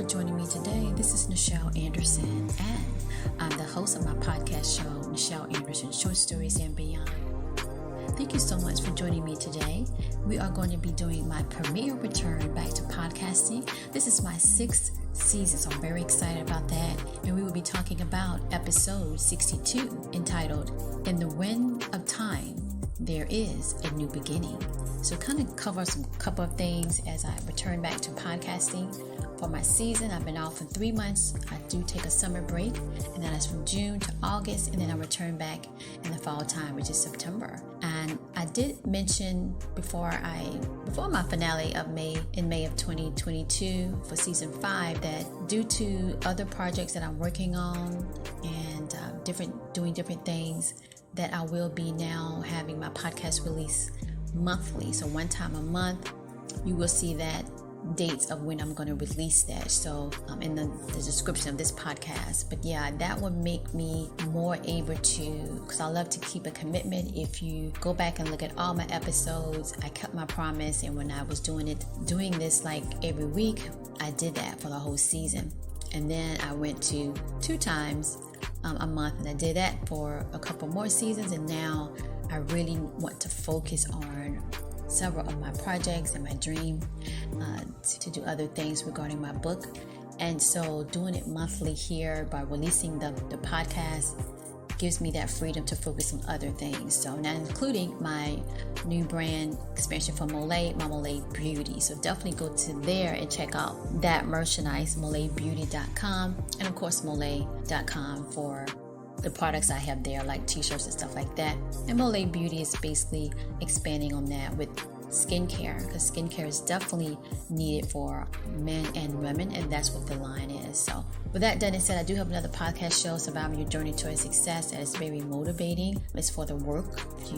joining me today. This is Nichel Anderson, and I'm the host of my podcast show, Nichel Anderson Short Stories and Beyond. Thank you so much for joining me today. We are going to be doing my premiere return back to podcasting. This is my 6th season, so I'm very excited about that. And we will be talking about episode 62, entitled, In the Wind of Time, There is a New Beginning. So kind of cover some couple of things as I return back to podcasting for my season. I've been off for 3 months. I do take a summer break, and then it's from June to August, and then I return back in the fall time, which is September. And I did mention before my finale of May of 2022 for season 5 that due to other projects that I'm working on and doing different things, that I will be now having my podcast release monthly. So one time a month, you will see that dates of when I'm going to release that. So in the description of this podcast. But yeah, that would make me more able to, because I love to keep a commitment. If you go back and look at all my episodes, I kept my promise. And when I was doing this like every week, I did that for the whole season. And then I went to 2 times a month, and I did that for a couple more seasons. And now I really want to focus on several of my projects and my dream to do other things regarding my book. And so doing it monthly here by releasing the podcast gives me that freedom to focus on other things. So now including my new brand expansion for MOLIAE, my MOLIAE Beauty. So definitely go to there and check out that merchandise, MOLIAEbeauty.com, and of course MOLIAE.com for the products I have there, like t-shirts and stuff like that. And MOLIAE Beauty is basically expanding on that with skincare, because skincare is definitely needed for men and women, and that's what the line is. So with that done and said, I do have another podcast show, Surviving Your Journey Towards Success, that is very motivating. It's for the work, for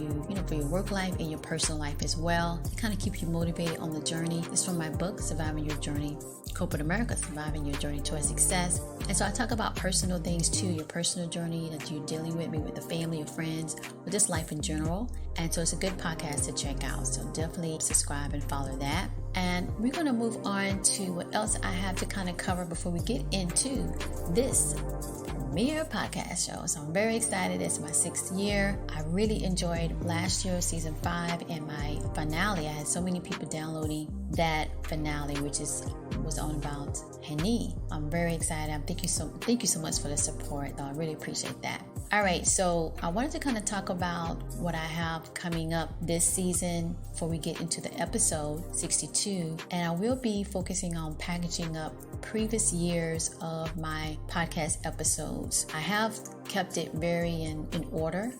your work life and your personal life as well. It kind of keep you motivated on the journey. It's from my book, Surviving Your Journey, Corporate America, Surviving Your Journey Towards Success. And so I talk about personal things too, your personal journey that you're dealing with, maybe with the family, your friends, or just life in general. And so it's a good podcast to check out. So definitely subscribe and follow that. And we're going to move on to what else I have to kind of cover before we get into this premiere podcast show. So I'm very excited. It's my 6th year. I really enjoyed last year, season 5, and my finale. I had so many people downloading that finale, which was on about Hanee. I'm very excited. Thank you so much for the support. I really appreciate that. All right, so I wanted to kind of talk about what I have coming up this season before we get into the episode 62. And I will be focusing on packaging up previous years of my podcast episodes. I have kept it very in order,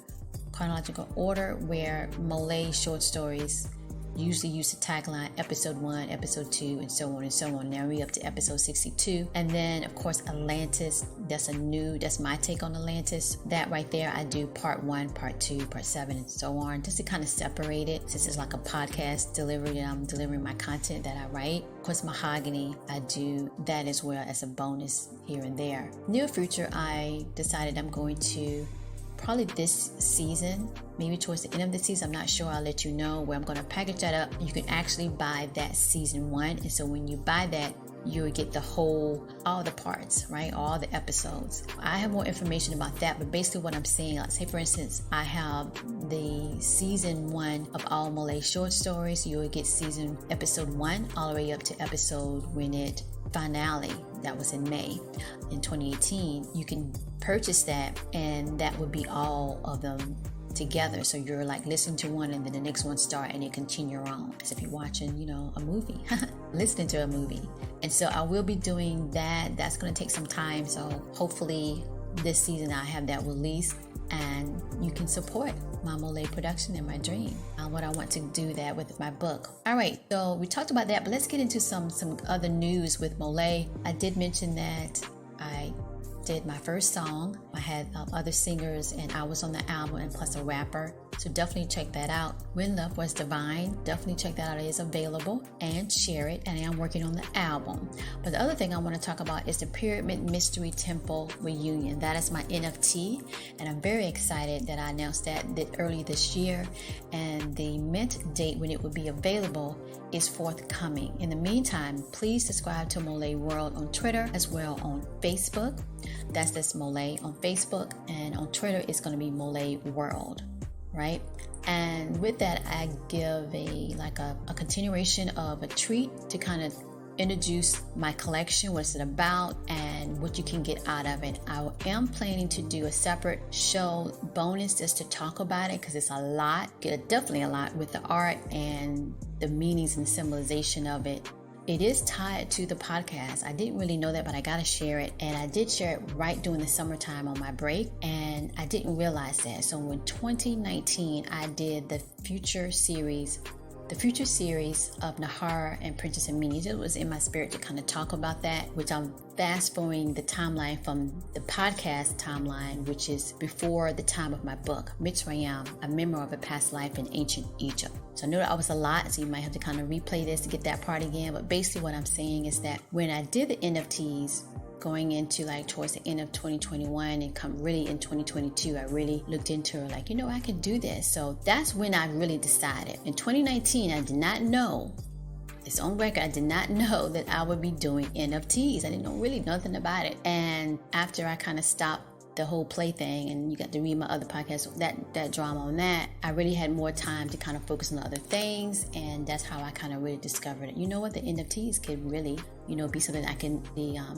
chronological order, where MOLIAE short stories usually use the tagline episode 1, episode 2, and so on and so on. Now we're up to episode 62. And then of course Atlantis, that's my take on Atlantis. That right there, I do part 1, part 2, part 7, and so on, just to kind of separate it, since it's like a podcast delivery and I'm delivering my content that I write. Of course, Mahogany, I do that as well as a bonus here and there. Near future, I decided I'm going to probably this season, maybe towards the end of the season, I'm not sure, I'll let you know, where I'm going to package that up. You can actually buy that season 1, and so when you buy that, you'll get all the parts, right? All the episodes. I have more information about that, but basically what I'm saying, like say for instance, I have the season 1 of all MOLIAE short stories. You'll get episode 1 all the way up to episode finale. That was in May in 2018. You can purchase that, and that would be all of them together. So you're like listening to one, and then the next one start, and you continue on as if you're watching, a movie, listening to a movie. And so I will be doing that. That's going to take some time. So hopefully this season I have that released, and you can support my MOLIAE production and my dream. What I want to do that with my book. All right, so we talked about that, but let's get into some other news with MOLIAE. I did mention that I did my first song. I had other singers and I was on the album and plus a rapper. So definitely check that out. When Love Was Divine. Definitely check that out. It is available and share it. And I am working on the album. But the other thing I want to talk about is the Pyramid Mystery Temple Reunion. That is my NFT. And I'm very excited that I announced that early this year. And the mint date when it will be available is forthcoming. In the meantime, please subscribe to MOLIAE World on Twitter as well on Facebook. That's MOLIAE on Facebook. And on Twitter, it's going to be MOLIAE World. Right? And with that, I give a continuation of a treat to kind of introduce my collection, what's it about, and what you can get out of it. I am planning to do a separate show bonus just to talk about it because it's a lot, definitely a lot with the art and the meanings and symbolization of it. It is tied to the podcast. I didn't really know that, but I got to share it. And I did share it right during the summertime on my break. And I didn't realize that. So in 2019, I did the future series of Nahar and Princess Amini. It was in my spirit to kind of talk about that, which I'm fast forwarding the timeline from the podcast timeline, which is before the time of my book, Mitsrayim, A Memoir of a Past Life in Ancient Egypt. So I know that I was a lot, so you might have to kind of replay this to get that part again. But basically what I'm saying is that when I did the NFTs, going into towards the end of 2021 and come really in 2022, I really looked into it I can do this. So that's when I really decided. In 2019, I did not know, it's on record, I did not know that I would be doing NFTs. I didn't know really nothing about it. And after I kind of stopped the whole play thing, and you got to read my other podcast, that drama on that, I really had more time to kind of focus on other things, and that's how I kind of really discovered it. You know what, the NFTs could really, be something I can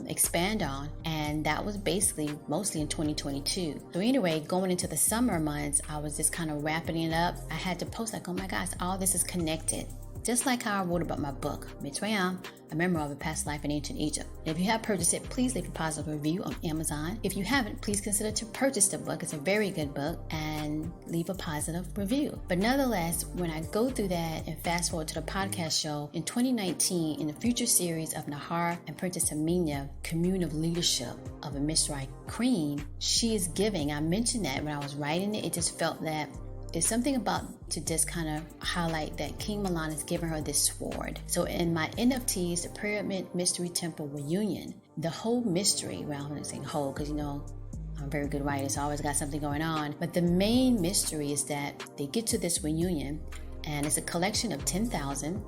expand on, and that was basically mostly in 2022. So anyway, going into the summer months, I was just kind of wrapping it up. I had to post oh my gosh, all this is connected. Just like how I wrote about my book, Mitsrayim, A Memoir of a Past Life in Ancient Egypt. And if you have purchased it, please leave a positive review on Amazon. If you haven't, please consider to purchase the book. It's a very good book, and leave a positive review. But nonetheless, when I go through that and fast forward to the podcast show, in 2019, in the future series of Nahar and Princess Amina, Commune of Leadership of a Mitsrayim Queen, she is giving. I mentioned that when I was writing it, it just felt that there's something about to just kind of highlight that King Mahlon is giving her this sword. So in my NFTs, the Pyramid Mystery Temple Reunion, the whole mystery, well, I'm not saying whole because, I'm a very good writer, so I always got something going on. But the main mystery is that they get to this reunion, and it's a collection of 10,000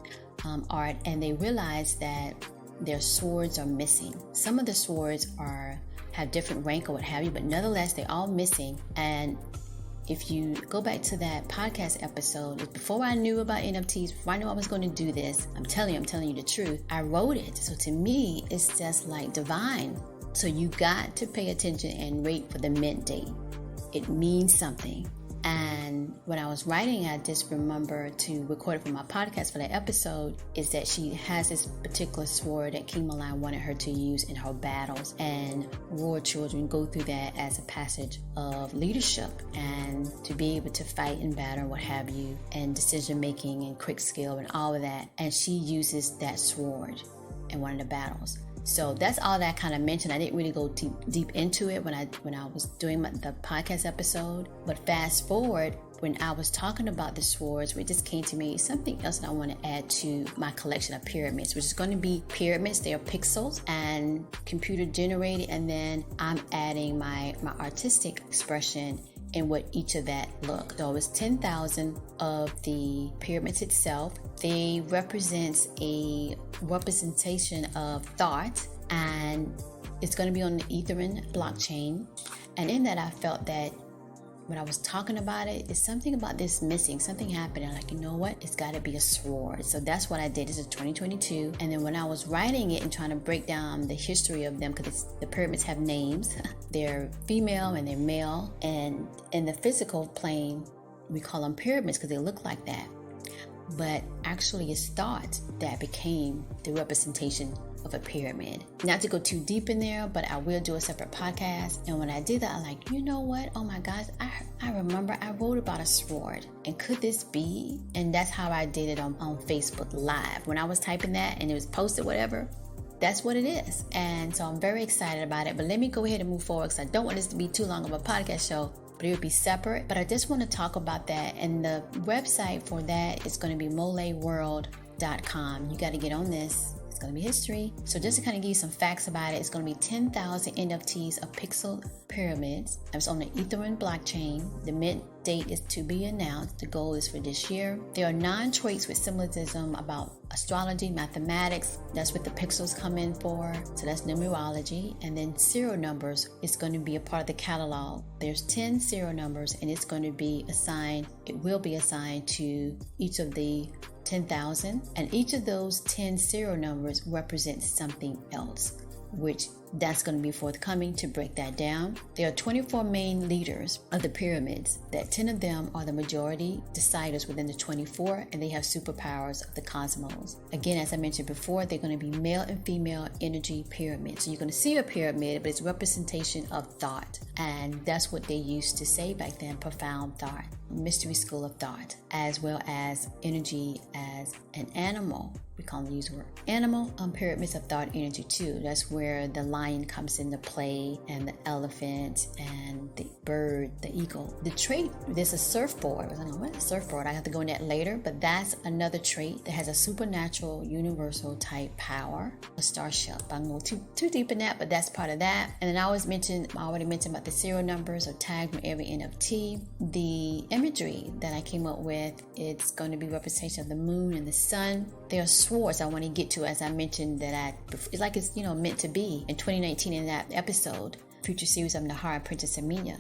art, and they realize that their swords are missing. Some of the swords have different rank or what have you, but nonetheless, they're all missing. And if you go back to that podcast episode, before I knew about NFTs, before I knew I was going to do this, I'm telling you the truth, I wrote it. So to me, it's just divine. So you got to pay attention and wait for the mint date. It means something. And when I was writing, I just remember to record it for my podcast for that episode, is that she has this particular sword that King Mahlon wanted her to use in her battles. And royal children go through that as a passage of leadership and to be able to fight in battle, what have you, and decision making and quick skill and all of that. And she uses that sword in one of the battles. So that's all that I kind of mentioned. I didn't really go deep into it when I was doing the podcast episode. But fast forward, when I was talking about the swords, it just came to me something else that I want to add to my collection of pyramids, which is going to be pyramids. They are pixels and computer generated, and then I'm adding my artistic expression in what each of that look. So it's 10,000 of the pyramids itself. They represents a representation of thought, and it's going to be on the Ethereum blockchain. And in that, I felt that when I was talking about it, it's something about this missing. Something happened. I'm you know what? It's got to be a sword. So that's what I did. This is 2022. And then when I was writing it and trying to break down the history of them, because the pyramids have names. They're female and they're male. And in the physical plane, we call them pyramids because they look like that. But actually, it's thought that became the representation of a pyramid. Not to go too deep in there, but I will do a separate podcast. And when I did that, I'm you know what? Oh my gosh, I remember I wrote about a sword. And could this be? And that's how I did it on Facebook Live. When I was typing that and it was posted, whatever, that's what it is. And so I'm very excited about it. But let me go ahead and move forward because I don't want this to be too long of a podcast show, but it would be separate. But I just want to talk about that. And the website for that is going to be MOLIAE.com. You got to get on this. It's going to be history. So just to kind of give you some facts about it, it's going to be 10,000 NFTs of pixel pyramids. It's on the Ethereum blockchain. The mint date is to be announced. The goal is for this year. There are 9 traits with symbolism about astrology, mathematics. That's what the pixels come in for. So that's numerology. And then serial numbers is going to be a part of the catalog. There's 10 serial numbers, and it's going to be assigned. It will be assigned to each of the 10,000, and each of those 10 serial numbers represents something else, which that's going to be forthcoming to break that down. There are 24 main leaders of the pyramids, that 10 of them are the majority deciders within the 24, and they have superpowers of the cosmos. Again, as I mentioned before, they're going to be male and female energy pyramids. So you're going to see a pyramid, but it's a representation of thought. And that's what they used to say back then, profound thought, mystery school of thought, as well as energy as an animal. We can't use the word animal. Pyramids of thought energy too. That's where the lion comes into play, and the elephant, and the bird, the eagle. The trait, there's a surfboard. I don't know what is a surfboard. I have to go in that later, but that's another trait that has a supernatural, universal type power. A starship. I don't go too deep in that, but that's part of that. And then I already mentioned about the serial numbers are tagged with every NFT. The imagery that I came up with, it's going to be representation of the moon and the sun. There are swords I want to get to, as I mentioned, that it's like it's meant to be. In 2019, in that episode, future series of Nahar and Princess Amina,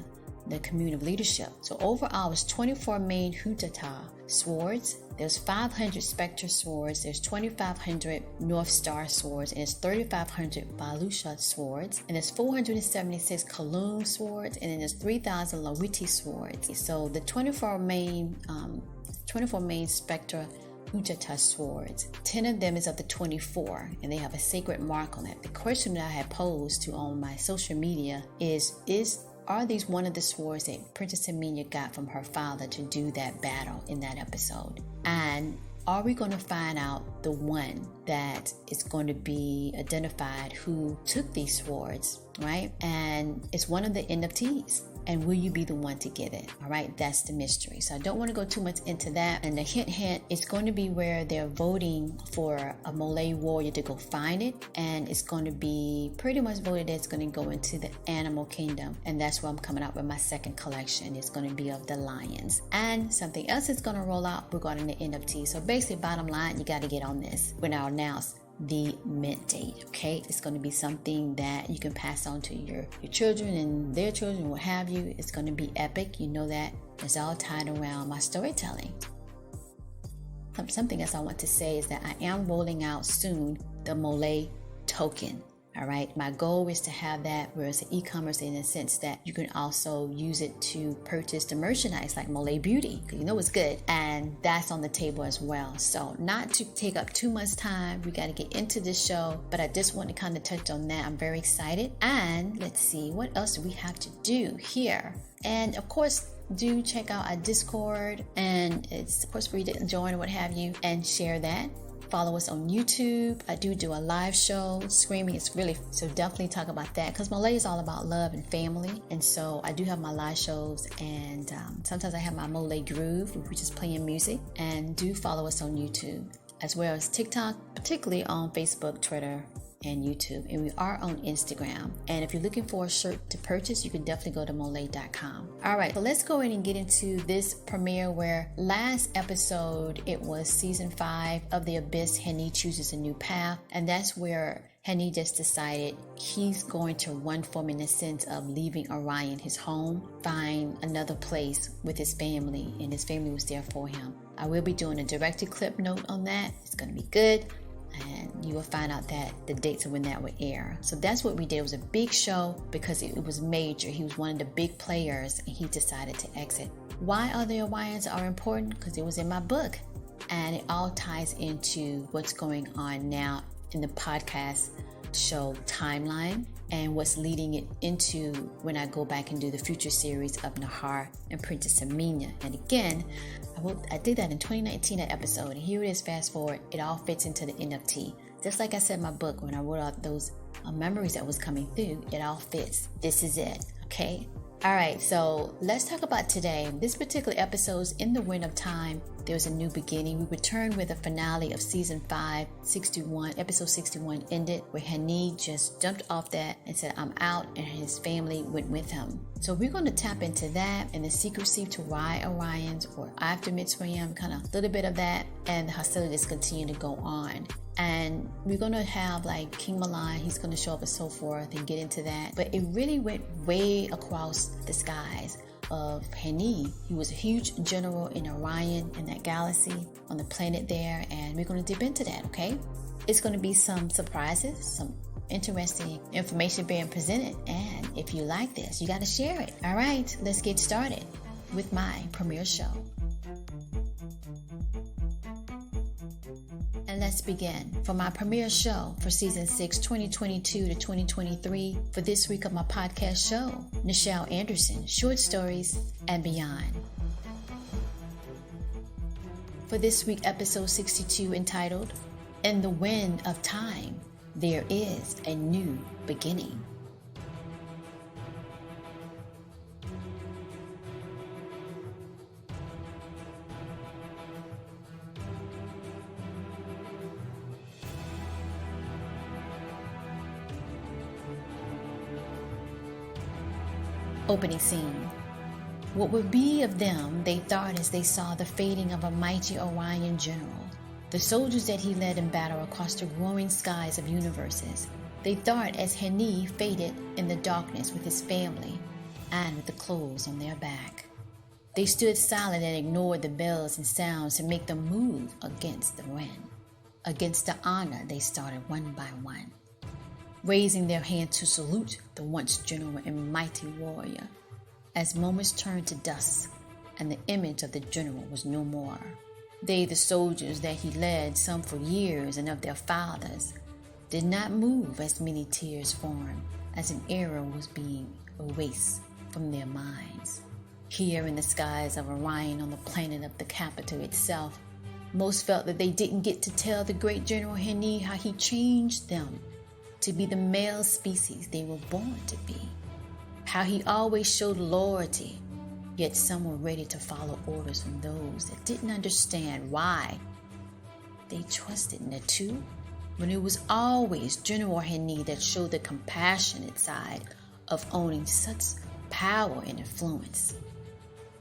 the commune of leadership. So overall, it's 24 main Hutata swords. There's 500 Spectre swords. There's 2,500 North Star swords, and there's 3,500 Balusha swords, and there's 476 Kalun swords, and then there's 3,000 Lawiti swords. So the 24 main Spectre Hutata swords, 10 of them is of the 24, and they have a sacred mark on it. The question that I had posed on my social media are these one of the swords that Princess Amina got from her father to do that battle in that episode? And are we going to find out the one that is going to be identified who took these swords, right? And it's one of the NFTs. And will you be the one to get it? All right, that's the mystery. So I don't want to go too much into that. And the hint, it's going to be where they're voting for a MOLIAE warrior to go find it. And it's going to be pretty much voted that it's going to go into the animal kingdom. And that's where I'm coming out with my second collection. It's going to be of the lions. And something else is going to roll out regarding the NFT. So basically, bottom line, you got to get on this. We're now announced the mint date. Okay, it's going to be something that you can pass on to your children and their children, what have you. It's going to be epic. You know that. It's all tied around my storytelling. Something else I want to say is that I am rolling out soon the MOLIAE token. All right, my goal is to have that where it's an e-commerce in the sense that you can also use it to purchase the merchandise like MOLIAE Beauty, because you know it's good, and that's on the table as well. So not to take up too much time, we got to get into this show, but I just want to kind of touch on that. I'm very excited, and let's see what else do we have to do here. And of course, do check out our Discord, and it's of course free to join or what have you, and share that. Follow us on YouTube. I do a live show. Screaming is really, so definitely talk about that, because MOLIAE is all about love and family. And so I do have my live shows, and sometimes I have my MOLIAE Groove, which is playing music. And do follow us on YouTube, as well as TikTok, particularly on Facebook, Twitter, and YouTube. And we are on Instagram. And if you're looking for a shirt to purchase, you can definitely go to MOLIAE.com. All right, so let's go in and get into this premiere, where last episode, it was season 5 of The Abyss. Hanee chooses a new path. And that's where Hanee just decided he's going to run from, in the sense of leaving Orion, his home, find another place with his family, and his family was there for him. I will be doing a directed clip note on that. It's going to be good. And you will find out that the dates of when that would air. So that's what we did. It was a big show because it was major. He was one of the big players, and he decided to exit. Why are the Orions are important? Because it was in my book, and it all ties into what's going on now in the podcast show timeline, and what's leading it into when I go back and do the future series of Nahar and Princess Amina. And again, I did that in 2019, that episode, and here it is, fast forward, it all fits into the NFT. Just like I said in my book, when I wrote out those memories that was coming through, it all fits. This is it, okay? All right, so let's talk about today. This particular episode's in the wind of time. There's a new beginning. We return with the finale of season 5, 61. Episode 61 ended where Hanee just jumped off that and said, I'm out, and his family went with him. So we're going to tap into that and the secrecy to why Orions or after Mitsrayim, kind of a little bit of that, and the hostilities continue to go on. And we're going to have like King Mahlon, he's going to show up and so forth and get into that. But it really went way across the skies of Hanee. He was a huge general in Orion, in that galaxy, on the planet there. And we're going to dip into that, okay? It's going to be some surprises, some interesting information being presented. And if you like this, you got to share it. All right, let's get started with my premiere show. And let's begin. For my premiere show for season 6, 2022 to 2023, for this week of my podcast show, Nichel Anderson, Short Stories and Beyond. For this week, episode 62, entitled, In the Wind of Time, There is a New Beginning. Opening scene. What would be of them, they thought as they saw the fading of a mighty Orion general, the soldiers that he led in battle across the growing skies of universes. They thought as Hanee faded in the darkness with his family and with the clothes on their back. They stood silent and ignored the bells and sounds to make them move against the wind. Against the honor, they started one by one, raising their hand to salute the once general and mighty warrior, as moments turned to dust and the image of the general was no more. They, the soldiers that he led, some for years and of their fathers, did not move as many tears formed as an era was being erased from their minds. Here in the skies of Orion, on the planet of the capital itself, most felt that they didn't get to tell the great General Hanee how he changed them to be the male species they were born to be. How he always showed loyalty, yet some were ready to follow orders from those that didn't understand why they trusted Nontu, when it was always General Hanee that showed the compassionate side of owning such power and influence.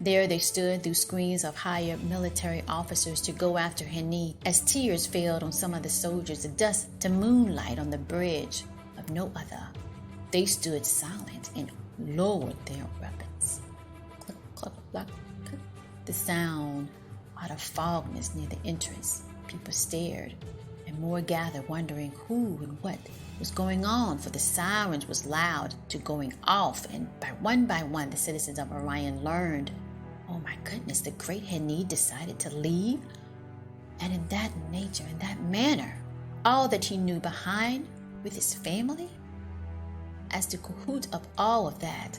There they stood through screens of higher military officers to go after Hanee as tears fell on some of the soldiers, the dust to moonlight on the bridge of no other. They stood silent and lowered their weapons. Click, click, click, click. The sound out of fogness near the entrance. People stared and more gathered, wondering who and what was going on, for the sirens was loud to going off, and by one, the citizens of Orion learned, oh my goodness, the great Hanee decided to leave. And in that nature, in that manner, all that he knew behind with his family, as the cahoot of all of that.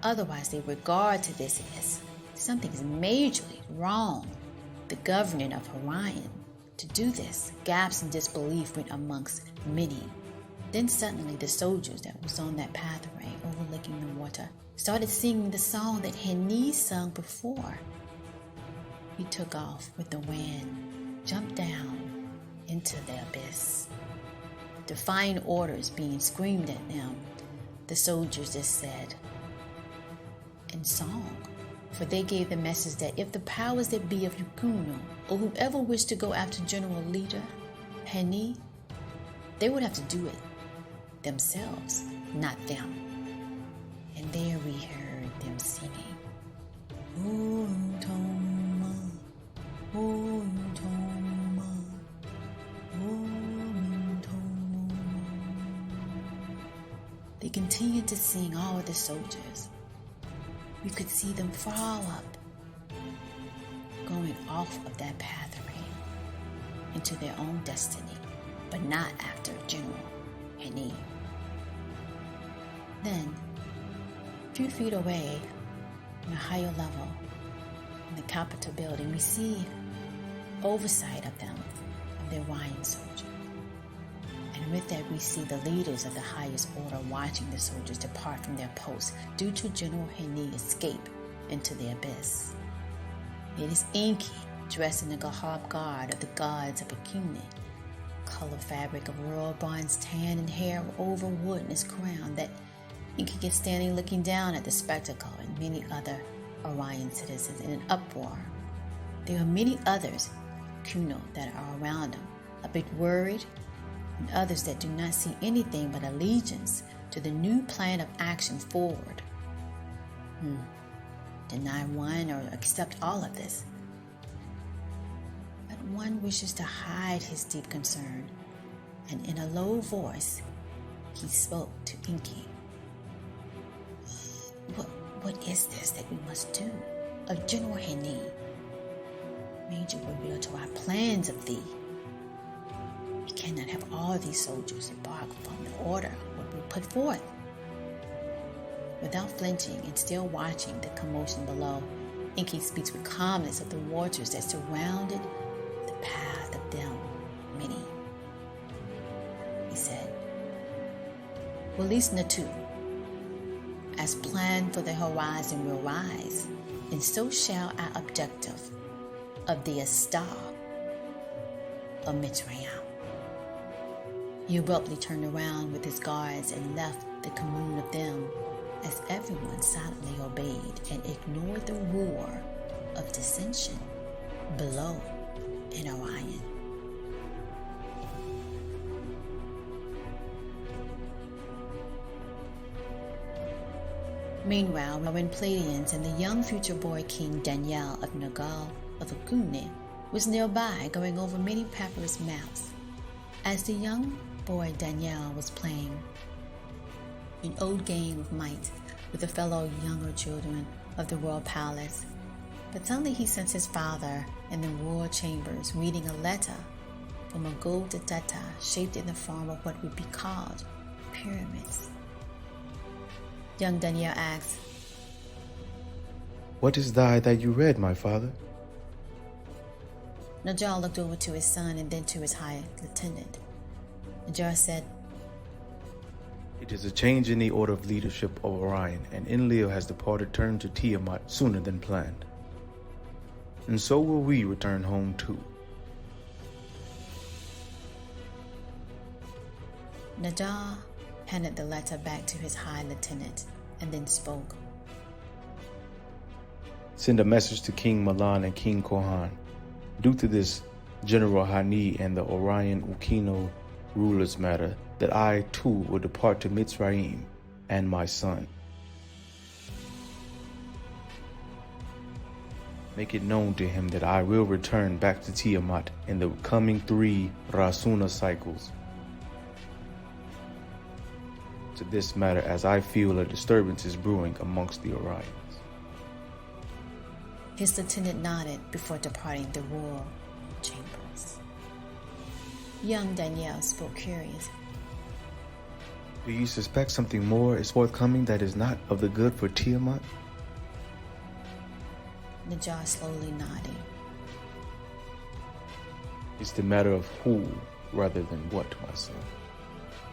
Otherwise, they regard to this as something is majorly wrong. The government of Orion, to do this, gaps in disbelief went amongst many. Then suddenly the soldiers that was on that pathway overlooking the water started singing the song that Hanee sung before. He took off with the wind, jumped down into the abyss. Defying orders being screamed at them, the soldiers just said, in song, for they gave the message that if the powers that be of Ukeno, or whoever wished to go after General Leader Hanee, they would have to do it themselves, not them. And there we heard them singing, Toma, Toma, Toma. They continued to sing, all of the soldiers. We could see them fall up, going off of that pathway into their own destiny, but not after General Hanee. Then, a few feet away, on a higher level, in the Capitol building, we see oversight of them, of the Orion soldier. And with that, we see the leaders of the highest order watching the soldiers depart from their posts due to General Hanee escape into the abyss. It is Enki, dressed in the garb guard of the gods of Akuni, color fabric of royal bronze tan and hair over wood in his crown, that Enki gets standing looking down at the spectacle, and many other Orion citizens in an uproar. There are many others, Ukeno, that are around him, a bit worried, and others that do not see anything but allegiance to the new plan of action forward. Deny one or accept all of this. But one wishes to hide his deep concern, and in a low voice, he spoke to Enki. What is this that we must do? Of General Hanee, made you reveal to our plans of thee. We cannot have all these soldiers embark from the order what we put forth. Without flinching and still watching the commotion below, Enki speaks with calmness of the waters that surrounded the path of them many. He said, release Nontu. As planned for the horizon will rise, and so shall our objective of the star of Mitsrayim. He abruptly turned around with his guards and left the commune of them, as everyone silently obeyed and ignored the roar of dissension below in Orion. Meanwhile, when Pleiadians and the young future boy king Daniy'el of Nergal of Akuni was nearby, going over many papyrus maps. As the young boy Daniy'el was playing an old game of might with the fellow younger children of the royal palace, but suddenly he sensed his father in the royal chambers reading a letter from a gold data shaped in the form of what would be called pyramids. Young Daniy'el asked, "What is thy that you read, my father?" Nichel looked over to his son and then to his high lieutenant. Hagar said, "It is a change in the order of leadership of Orion, and Enlil has departed turn to Tiamat sooner than planned. And so will we return home too." Nichel handed the letter back to his high lieutenant and then spoke. "Send a message to King Mahlon and King Kohan. Due to this General Hanee and the Orion Ukeno rulers matter, that I too will depart to Mitsrayim and my son. Make it known to him that I will return back to Tiamat in the coming 3 Rasuna cycles. To this matter, as I feel a disturbance is brewing amongst the Orions." His lieutenant nodded before departing the royal chambers. Young Daniy'el spoke curious. "Do you suspect something more is forthcoming that is not of the good for Tiamat?" Nichel slowly nodded. "It's the matter of who rather than what, my son.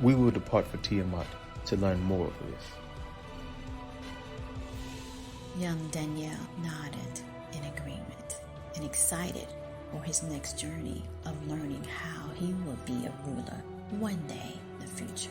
We will depart for Tiamat to learn more of this." Young Daniy'el nodded in agreement and excited for his next journey of learning how he will be a ruler one day in the future.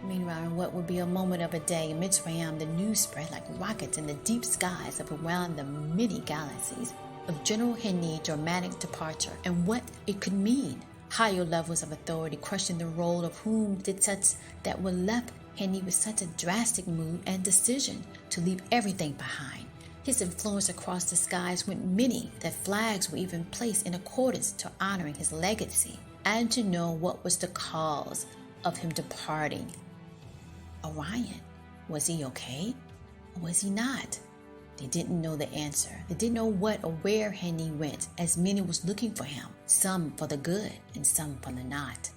Meanwhile, in what would be a moment of a day in Mitsrayim, the news spread like rockets in the deep skies of around the many galaxies of General Hanee's dramatic departure and what it could mean. Higher levels of authority questioned the role of whom did such that were left Hanee with such a drastic mood and decision to leave everything behind. His influence across the skies went many that flags were even placed in accordance to honoring his legacy and to know what was the cause of him departing. Orion, was he okay or was he not? They didn't know the answer. They didn't know what or where Hanee went, as many was looking for him, some for the good and some for the not.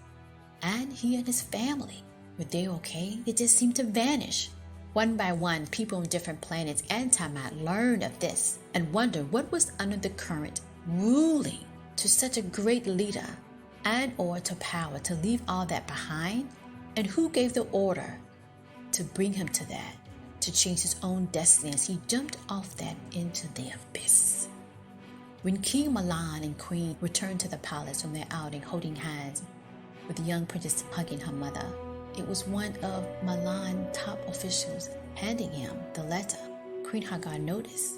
And he and his family, were they okay? They just seemed to vanish. One by one, people on different planets and Tiamat learned of this and wondered what was under the current ruling to such a great leader and or to power to leave all that behind? And who gave the order to bring him to that, to change his own destiny as he jumped off that into the abyss? When King Mahlon and Queen returned to the palace from their outing holding hands with the young princess hugging her mother, it was one of Mahlon's top officials handing him the letter. Queen Hagar noticed,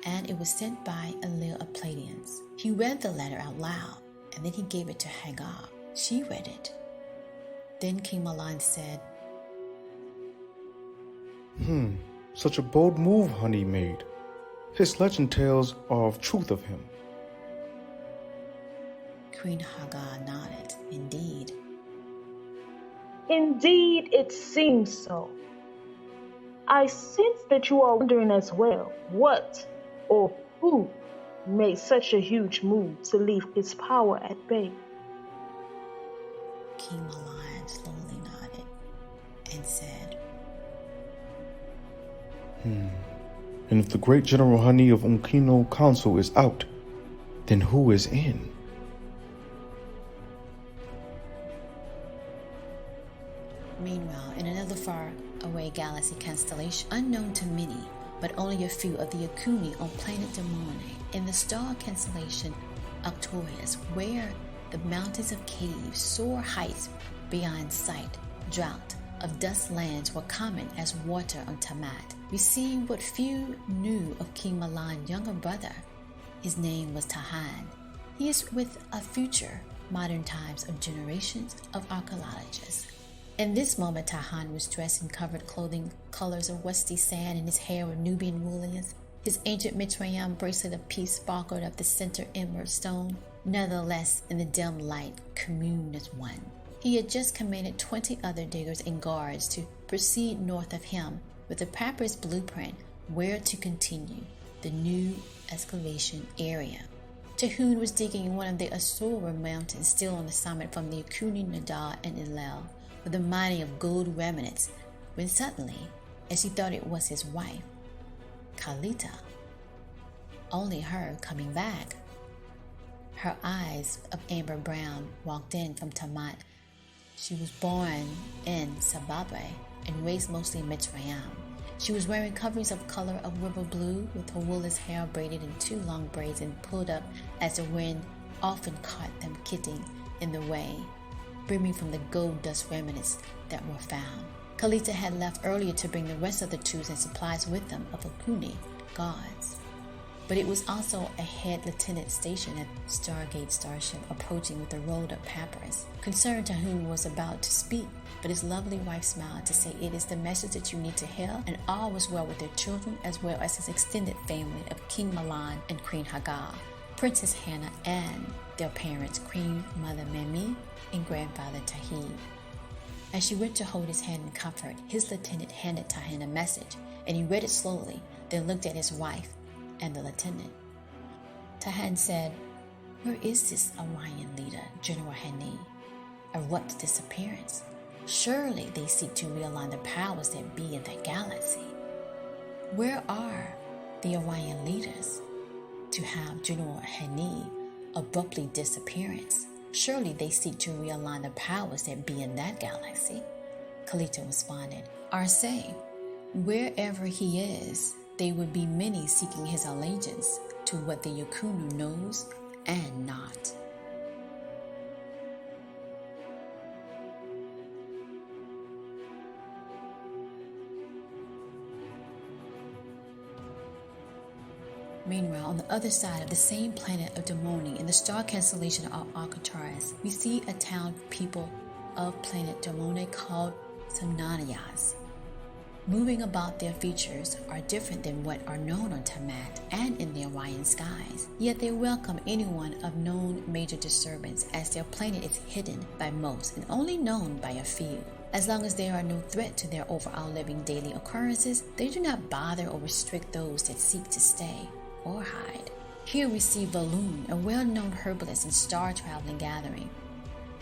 and it was sent by a leader of Pleiadians. He read the letter out loud, and then he gave it to Hagar. She read it. Then King Mahlon said, Such a bold move Hanee made. His legend tales are of truth of him. Queen Hagar nodded. Indeed. Indeed, it seems so. I sense that you are wondering as well what or who made such a huge move to leave his power at bay. King Mahlon slowly nodded and said, And if the great General Hanee of Ukeno Council is out, then who is in? Meanwhile, in another far-away galaxy constellation, unknown to many, but only a few of the Akuni on planet Demone, in the star constellation Arcturus, where the mountains of caves soar heights beyond sight, drought of dust lands were common as water on Tamat. We see what few knew of King Mahlon's younger brother. His name was Tahan. He is with a future modern times of generations of archaeologists. In this moment, Tahan was dressed in covered clothing, colors of rusty sand, and his hair were Nubian woolens. His ancient Mitsrayim bracelet of peace sparkled up the center emerald stone. Nevertheless, in the dim light, communed as one. He had just commanded 20 other diggers and guards to proceed north of him with a papyrus blueprint where to continue the new excavation area. Tahun was digging in one of the Asura mountains still on the summit from the Akuni, Nadal, and Ilel, with a mining of gold remnants, when suddenly, as he thought it was his wife, Kalita, only her coming back. Her eyes of amber brown walked in from Tamat. She was born in Sababe and raised mostly in Mitsrayim. She was wearing coverings of color of river blue, with her woolly hair braided in 2 long braids and pulled up as the wind often caught them kitting in the way, brimming from the gold dust remnants that were found. Kalita had left earlier to bring the rest of the tools and supplies with them of Akuni gods. But it was also a head lieutenant stationed at Stargate Starship approaching with a rolled up papyrus, concerned to whom was about to speak, but his lovely wife smiled to say it is the message that you need to hear, and all was well with their children as well as his extended family of King Mahlon and Queen Hagar, Princess Hannah, and their parents, Queen Mother Memi and Grandfather Tahib. As she went to hold his hand in comfort, his lieutenant handed Tahan a message, and he read it slowly, then looked at his wife and the lieutenant. Tahan said, "Where is this Orion leader, General Hanee? Abrupt disappearance. Surely they seek to realign the powers that be in the galaxy. Where are the Orion leaders to have General Hanee abruptly disappearance? Surely they seek to realign the powers that be in that galaxy." Kalita responded, "Arce, wherever he is, there would be many seeking his allegiance to what the Ukeno knows and not." Meanwhile, on the other side of the same planet of Demone, in the star constellation of Arcturus, we see a town people of planet Demone called Samnanias. Moving about, their features are different than what are known on Tamat and in the Orion skies, yet they welcome anyone of known major disturbance, as their planet is hidden by most and only known by a few. As long as there are no threat to their overall living daily occurrences, they do not bother or restrict those that seek to stay or hide. Here we see Valoon, a well-known herbalist and star-traveling gathering,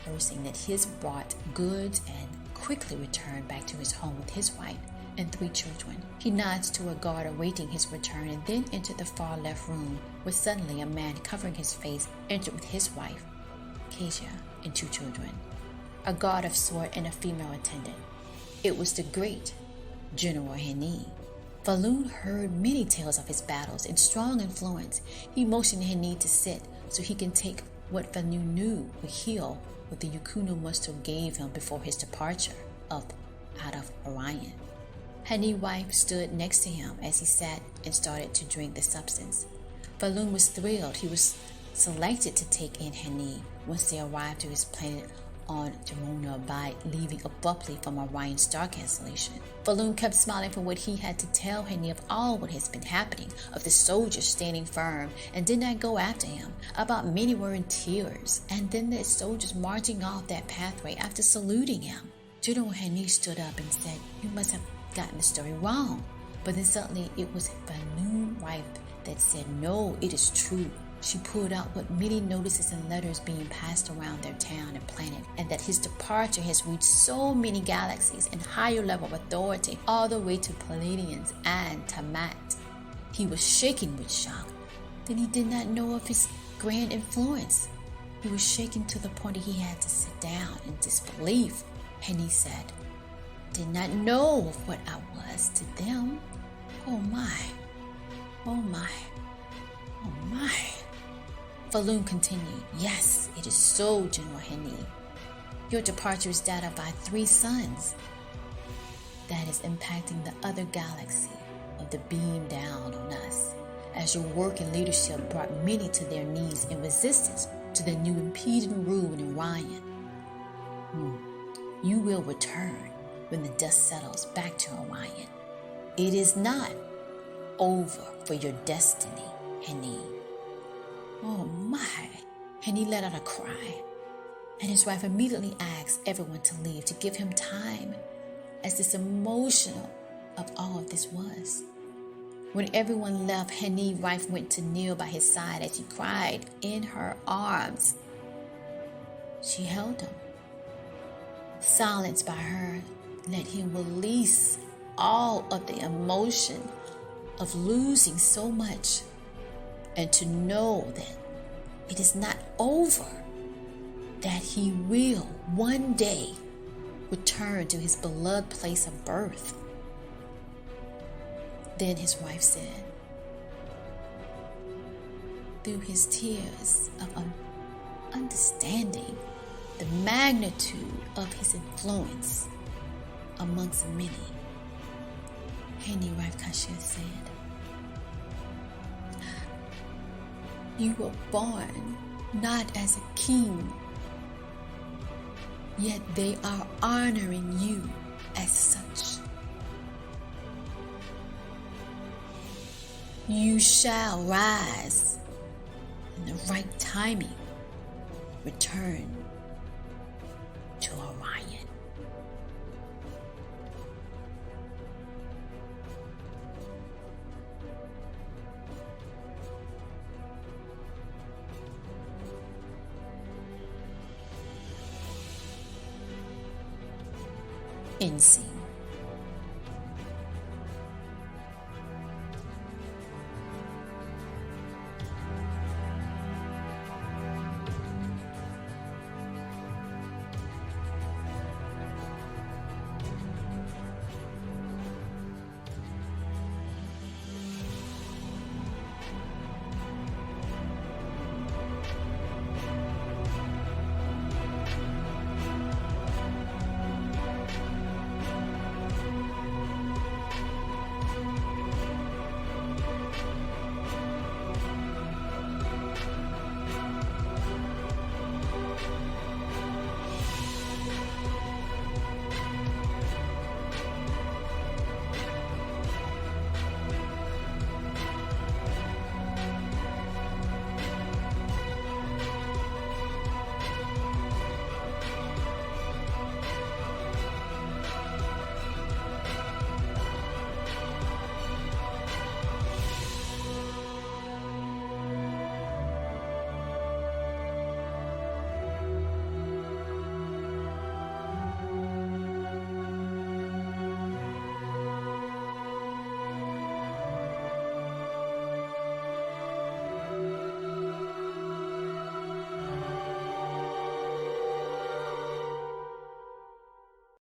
boasting that he's brought goods and quickly returned back to his home with his wife and 3 children. He nods to a guard awaiting his return and then entered the far left room, where suddenly a man covering his face entered with his wife, Kasia, and 2 children, a guard of sword and a female attendant. It was the great General Hanee. Falun heard many tales of his battles and strong influence. He motioned Hanee to sit so he can take what Falun knew would heal what the Ukeno must have gave him before his departure out of Orion. Hanee's wife stood next to him as he sat and started to drink the substance. Falun was thrilled. He was selected to take in Hanee once they arrived to his planet on Jamuna by leaving abruptly from Orion's star cancellation. Falun kept smiling for what he had to tell Hanee of all what has been happening, of the soldiers standing firm and did not go after him, about many were in tears, and then the soldiers marching off that pathway after saluting him. General Hanee stood up and said, "You must have gotten the story wrong." But then suddenly it was Falun's wife that said, "No, it is true." She pulled out what many notices and letters being passed around their town and planet, and that his departure has reached so many galaxies and higher level of authority, all the way to Palladians and Tamat. He was shaken with shock. Then he did not know of his grand influence. He was shaken to the point that he had to sit down in disbelief. And he said, "Did not know of what I was to them. Oh my, oh my, oh my." Falun continued, "Yes, it is so, General Hanee. Your departure is data by 3 suns. That is impacting the other galaxy of the beam down on us, as your work and leadership brought many to their knees in resistance to the new impeding rule in Orion. You will return when the dust settles back to Orion. It is not over for your destiny, Hanee." Oh my! And he let out a cry, and his wife immediately asked everyone to leave to give him time, as this emotional of all of this was. When everyone left, Hanee's wife went to kneel by his side as he cried in her arms. She held him. Silenced by her, let him release all of the emotion of losing so much, and to know that it is not over, that he will one day return to his beloved place of birth. Then his wife said, through his tears of understanding the magnitude of his influence amongst many, Hanee's wife Kashia said, "You were born not as a king, yet they are honoring you as such. You shall rise in the right timing, return to Orion." End scene.